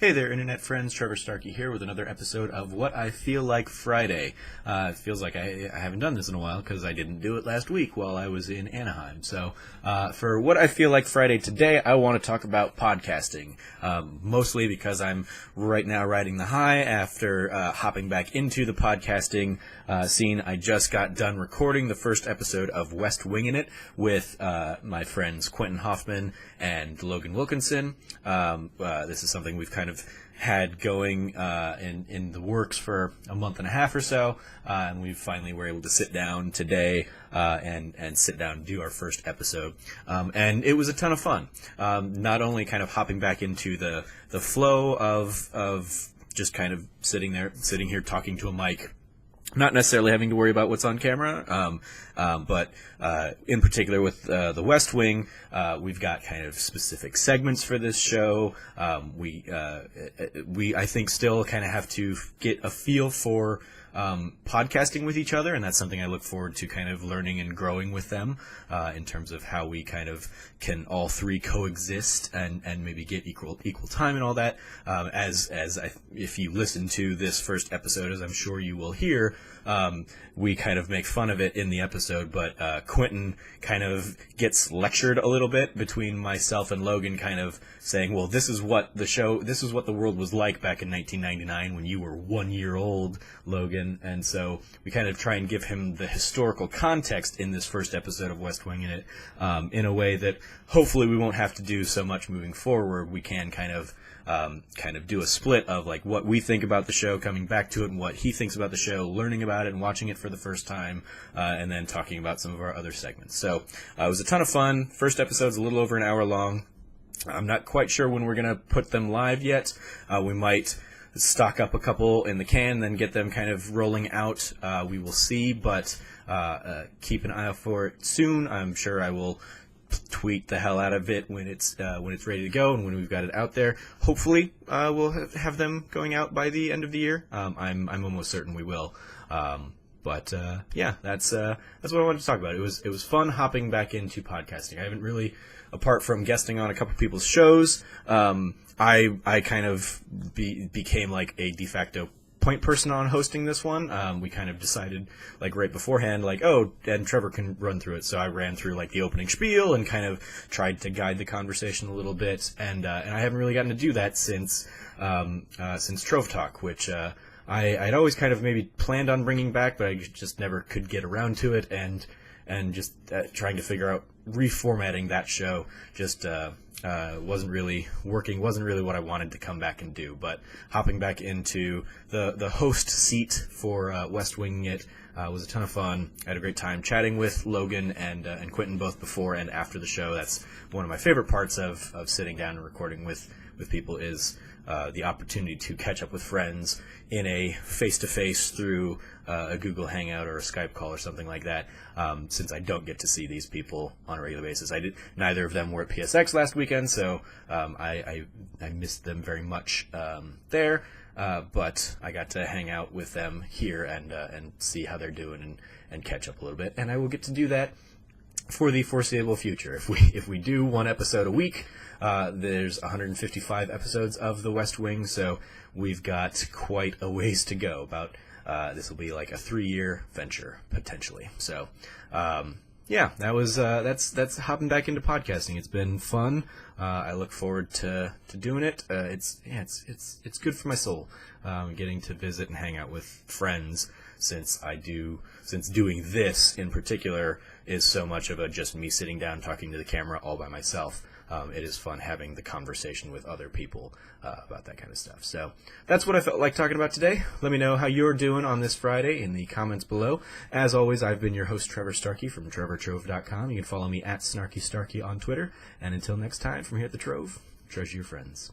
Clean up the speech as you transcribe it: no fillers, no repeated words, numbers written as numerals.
Hey there, Internet friends. Trevor Starkey here with another episode of What I Feel Like Friday. It feels like I haven't done this in a while because I didn't do it last week while I was in Anaheim. So for What I Feel Like Friday today, I want to talk about podcasting, mostly because I'm right now riding the high after hopping back into the podcasting scene. I just got done recording the first episode of West Wingin' It with my friends Quentin Hoffman and Logan Wilkinson. This is something we've kind of had going in the works for a month and a half or so, and we finally were able to sit down today and sit down and do our first episode. And it was a ton of fun. Not only kind of hopping back into the flow of just kind of sitting here talking to a mic, not necessarily having to worry about what's on camera, but in particular with the West Wing, we've got kind of specific segments for this show. We I think still kind of have to get a feel for podcasting with each other, and that's something I look forward to kind of learning and growing with them in terms of how we kind of can all three coexist and maybe get equal time and all that. If you listen to this first episode, as I'm sure you will hear, we kind of make fun of it in the episode, but Quentin kind of gets lectured a little bit between myself and Logan, kind of saying, well, this is what the world was like back in 1999 when you were 1 year old, Logan. And so we kind of try and give him the historical context in this first episode of West Wingin' It, in a way that hopefully we won't have to do so much moving forward. We can kind of do a split of like what we think about the show, coming back to it, and what he thinks about the show, learning about it and watching it for the first time, and then talking about some of our other segments. So it was a ton of fun. First episode's a little over an hour long. I'm not quite sure when we're going to put them live yet. We might stock up a couple in the can, then get them kind of rolling out. We will see, but keep an eye out for it soon. I'm sure I will tweet the hell out of it when it's ready to go and when we've got it out there. Hopefully, we'll have them going out by the end of the year. I'm almost certain we will. But yeah, that's what I wanted to talk about. It was fun hopping back into podcasting. I haven't really, apart from guesting on a couple people's shows, I kind of became like a de facto point person on hosting this one. We kind of decided like right beforehand, like, oh, and Trevor can run through it. So I ran through like the opening spiel and kind of tried to guide the conversation a little bit. And I haven't really gotten to do that since Trove Talk, which I'd always kind of maybe planned on bringing back, but I just never could get around to it. And just trying to figure out reformatting that show just wasn't really working, wasn't really what I wanted to come back and do. But hopping back into the host seat for West Wingin' It was a ton of fun. I had a great time chatting with Logan and Quentin both before and after the show. That's one of my favorite parts of sitting down and recording with people is the opportunity to catch up with friends in a face-to-face through a Google Hangout or a Skype call or something like that, since I don't get to see these people on a regular basis. Neither of them were at PSX last weekend, so I missed them very much there, but I got to hang out with them here and see how they're doing and catch up a little bit, and I will get to do that for the foreseeable future. If we do one episode a week, there's 155 episodes of The West Wing, so we've got quite a ways to go. This will be like a 3-year venture potentially. So, yeah, that's hopping back into podcasting. It's been fun. I look forward to doing it. It's good for my soul, getting to visit and hang out with friends, since doing this in particular is so much of a just me sitting down talking to the camera all by myself. It is fun having the conversation with other people about that kind of stuff. So that's what I felt like talking about today. Let me know how you're doing on this Friday in the comments below. As always, I've been your host, Trevor Starkey from TrevorTrove.com. You can follow me at SnarkyStarkey on Twitter. And until next time, from here at the Trove, treasure your friends.